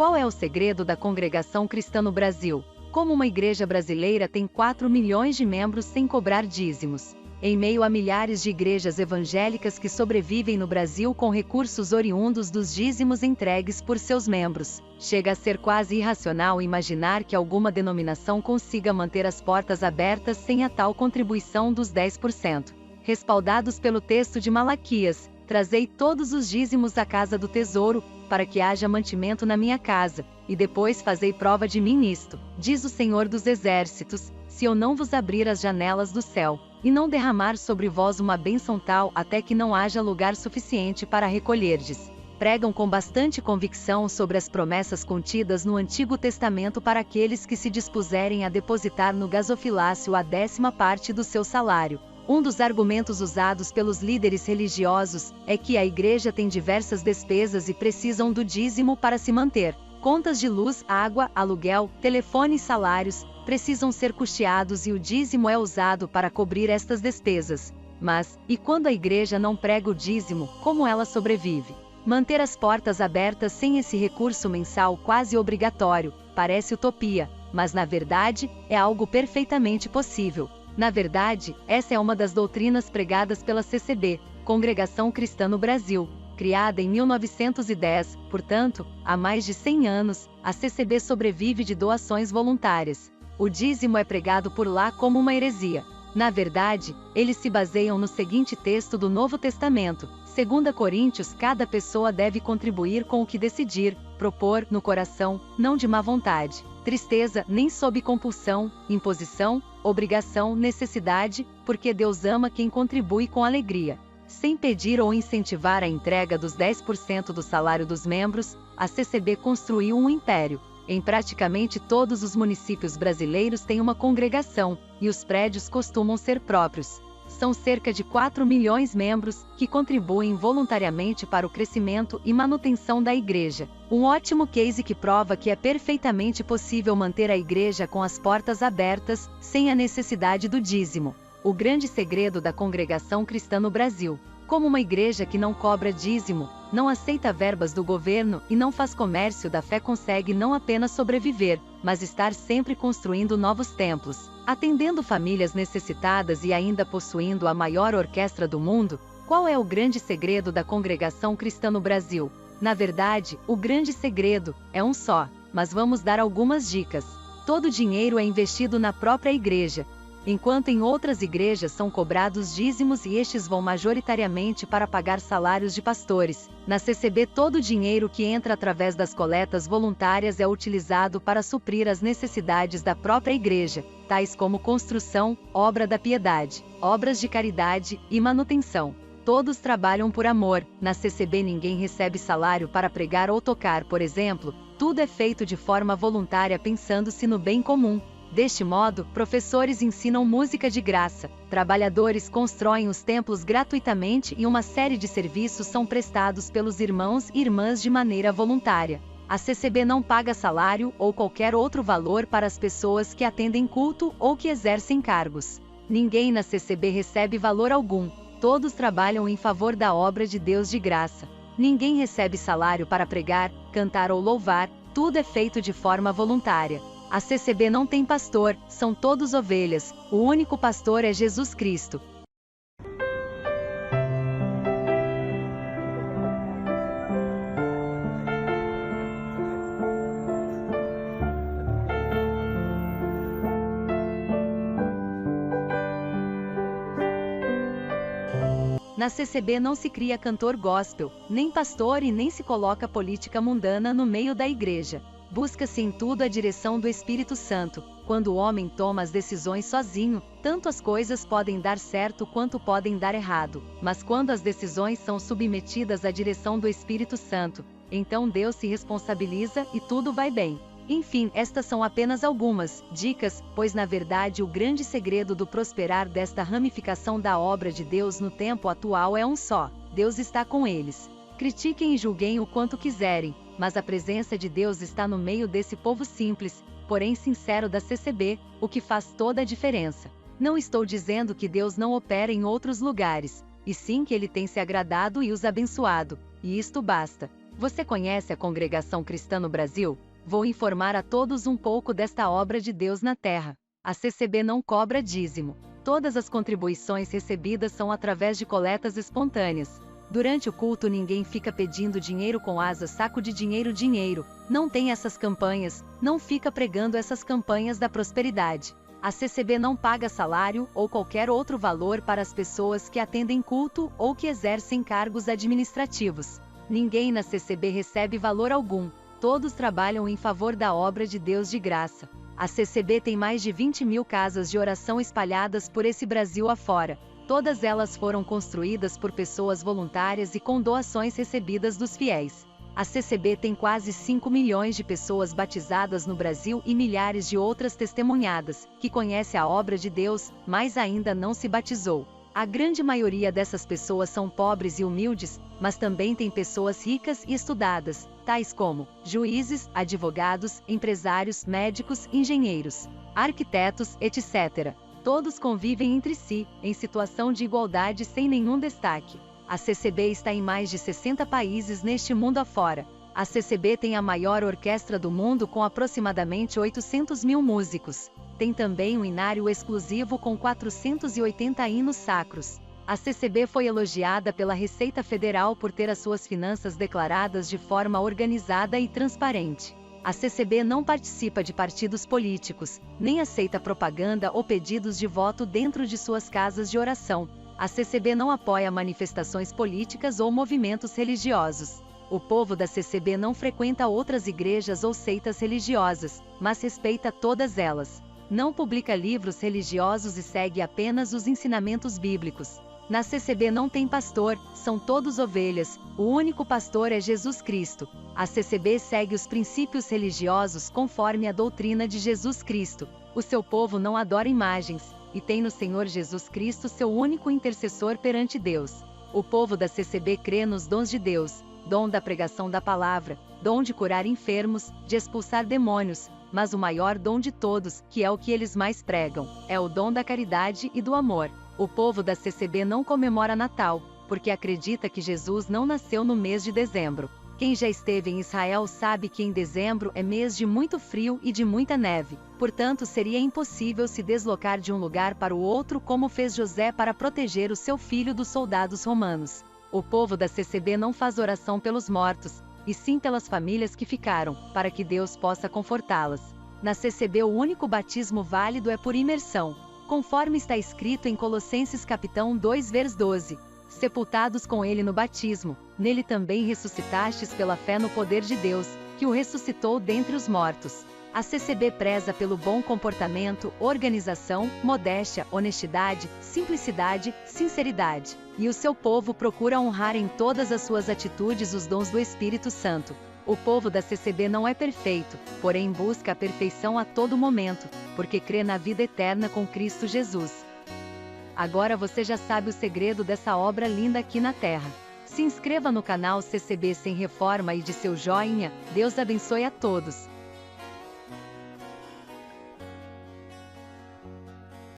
Qual é o segredo da congregação cristã no Brasil? Como uma igreja brasileira tem 4 milhões de membros sem cobrar dízimos? Em meio a milhares de igrejas evangélicas que sobrevivem no Brasil com recursos oriundos dos dízimos entregues por seus membros, chega a ser quase irracional imaginar que alguma denominação consiga manter as portas abertas sem a tal contribuição dos 10%. Respaldados pelo texto de Malaquias, trazei todos os dízimos à casa do tesouro, para que haja mantimento na minha casa, e depois fazei prova de mim nisto, diz o Senhor dos Exércitos, se eu não vos abrir as janelas do céu, e não derramar sobre vós uma bênção tal até que não haja lugar suficiente para recolherdes. Pregam com bastante convicção sobre as promessas contidas no Antigo Testamento para aqueles que se dispuserem a depositar no gasofilácio a 10ª parte do seu salário. Um dos argumentos usados pelos líderes religiosos é que a igreja tem diversas despesas e precisam do dízimo para se manter. Contas de luz, água, aluguel, telefone e salários precisam ser custeados e o dízimo é usado para cobrir estas despesas. Mas, e quando a igreja não prega o dízimo, como ela sobrevive? Manter as portas abertas sem esse recurso mensal quase obrigatório parece utopia, mas na verdade é algo perfeitamente possível. Na verdade, essa é uma das doutrinas pregadas pela CCB, Congregação Cristã no Brasil. Criada em 1910, portanto, há mais de 100 anos, a CCB sobrevive de doações voluntárias. O dízimo é pregado por lá como uma heresia. Na verdade, eles se baseiam no seguinte texto do Novo Testamento: 2 Coríntios, cada pessoa deve contribuir com o que decidir, propor, no coração, não de má vontade, tristeza, nem sob compulsão, imposição, obrigação, necessidade, porque Deus ama quem contribui com alegria. Sem pedir ou incentivar a entrega dos 10% do salário dos membros, a CCB construiu um império. Em praticamente todos os municípios brasileiros tem uma congregação, e os prédios costumam ser próprios. São cerca de 4 milhões de membros, que contribuem voluntariamente para o crescimento e manutenção da igreja. Um ótimo case que prova que é perfeitamente possível manter a igreja com as portas abertas, sem a necessidade do dízimo. O grande segredo da congregação cristã no Brasil. Como uma igreja que não cobra dízimo, não aceita verbas do governo e não faz comércio da fé consegue não apenas sobreviver, mas estar sempre construindo novos templos, atendendo famílias necessitadas e ainda possuindo a maior orquestra do mundo? Qual é o grande segredo da congregação cristã no Brasil? Na verdade, o grande segredo é um só, mas vamos dar algumas dicas. Todo o dinheiro é investido na própria igreja, enquanto em outras igrejas são cobrados dízimos e estes vão majoritariamente para pagar salários de pastores. Na CCB todo o dinheiro que entra através das coletas voluntárias é utilizado para suprir as necessidades da própria igreja, tais como construção, obra da piedade, obras de caridade e manutenção. Todos trabalham por amor. Na CCB ninguém recebe salário para pregar ou tocar, por exemplo, tudo é feito de forma voluntária pensando-se no bem comum. Deste modo, professores ensinam música de graça, trabalhadores constroem os templos gratuitamente e uma série de serviços são prestados pelos irmãos e irmãs de maneira voluntária. A CCB não paga salário ou qualquer outro valor para as pessoas que atendem culto ou que exercem cargos. Ninguém na CCB recebe valor algum, todos trabalham em favor da obra de Deus de graça. Ninguém recebe salário para pregar, cantar ou louvar, tudo é feito de forma voluntária. A CCB não tem pastor, são todos ovelhas, o único pastor é Jesus Cristo. Na CCB não se cria cantor gospel, nem pastor e nem se coloca política mundana no meio da igreja. Busca-se em tudo a direção do Espírito Santo. Quando o homem toma as decisões sozinho, tanto as coisas podem dar certo quanto podem dar errado. Mas quando as decisões são submetidas à direção do Espírito Santo, então Deus se responsabiliza e tudo vai bem. Enfim, estas são apenas algumas dicas, pois na verdade o grande segredo do prosperar desta ramificação da obra de Deus no tempo atual é um só: Deus está com eles. Critiquem e julguem o quanto quiserem, mas a presença de Deus está no meio desse povo simples, porém sincero da CCB, o que faz toda a diferença. Não estou dizendo que Deus não opera em outros lugares, e sim que Ele tem se agradado e os abençoado, e isto basta. Você conhece a Congregação Cristã no Brasil? Vou informar a todos um pouco desta obra de Deus na Terra. A CCB não cobra dízimo. Todas as contribuições recebidas são através de coletas espontâneas. Durante o culto ninguém fica pedindo dinheiro com asas, saco de dinheiro. Não tem essas campanhas, não fica pregando essas campanhas da prosperidade. A CCB não paga salário ou qualquer outro valor para as pessoas que atendem culto ou que exercem cargos administrativos. Ninguém na CCB recebe valor algum. Todos trabalham em favor da obra de Deus de graça. A CCB tem mais de 20.000 casas de oração espalhadas por esse Brasil afora. Todas elas foram construídas por pessoas voluntárias e com doações recebidas dos fiéis. A CCB tem quase 5 milhões de pessoas batizadas no Brasil e milhares de outras testemunhadas, que conhece a obra de Deus, mas ainda não se batizou. A grande maioria dessas pessoas são pobres e humildes, mas também tem pessoas ricas e estudadas, tais como juízes, advogados, empresários, médicos, engenheiros, arquitetos, etc. Todos convivem entre si, em situação de igualdade sem nenhum destaque. A CCB está em mais de 60 países neste mundo afora. A CCB tem a maior orquestra do mundo com aproximadamente 800.000 músicos. Tem também um inário exclusivo com 480 hinos sacros. A CCB foi elogiada pela Receita Federal por ter as suas finanças declaradas de forma organizada e transparente. A CCB não participa de partidos políticos, nem aceita propaganda ou pedidos de voto dentro de suas casas de oração. A CCB não apoia manifestações políticas ou movimentos religiosos. O povo da CCB não frequenta outras igrejas ou seitas religiosas, mas respeita todas elas. Não publica livros religiosos e segue apenas os ensinamentos bíblicos. Na CCB não tem pastor, são todos ovelhas, o único pastor é Jesus Cristo. A CCB segue os princípios religiosos conforme a doutrina de Jesus Cristo. O seu povo não adora imagens, e tem no Senhor Jesus Cristo seu único intercessor perante Deus. O povo da CCB crê nos dons de Deus, dom da pregação da palavra, dom de curar enfermos, de expulsar demônios, mas o maior dom de todos, que é o que eles mais pregam, é o dom da caridade e do amor. O povo da CCB não comemora Natal, porque acredita que Jesus não nasceu no mês de dezembro. Quem já esteve em Israel sabe que em dezembro é mês de muito frio e de muita neve, portanto seria impossível se deslocar de um lugar para o outro como fez José para proteger o seu filho dos soldados romanos. O povo da CCB não faz oração pelos mortos, e sim pelas famílias que ficaram, para que Deus possa confortá-las. Na CCB o único batismo válido é por imersão, conforme está escrito em Colossenses capítulo 2 vers 12. Sepultados com ele no batismo, nele também ressuscitastes pela fé no poder de Deus, que o ressuscitou dentre os mortos. A CCB preza pelo bom comportamento, organização, modéstia, honestidade, simplicidade, sinceridade. E o seu povo procura honrar em todas as suas atitudes os dons do Espírito Santo. O povo da CCB não é perfeito, porém busca a perfeição a todo momento, porque crê na vida eterna com Cristo Jesus. Agora você já sabe o segredo dessa obra linda aqui na Terra. Se inscreva no canal CCB Sem Reforma e de seu joinha. Deus abençoe a todos.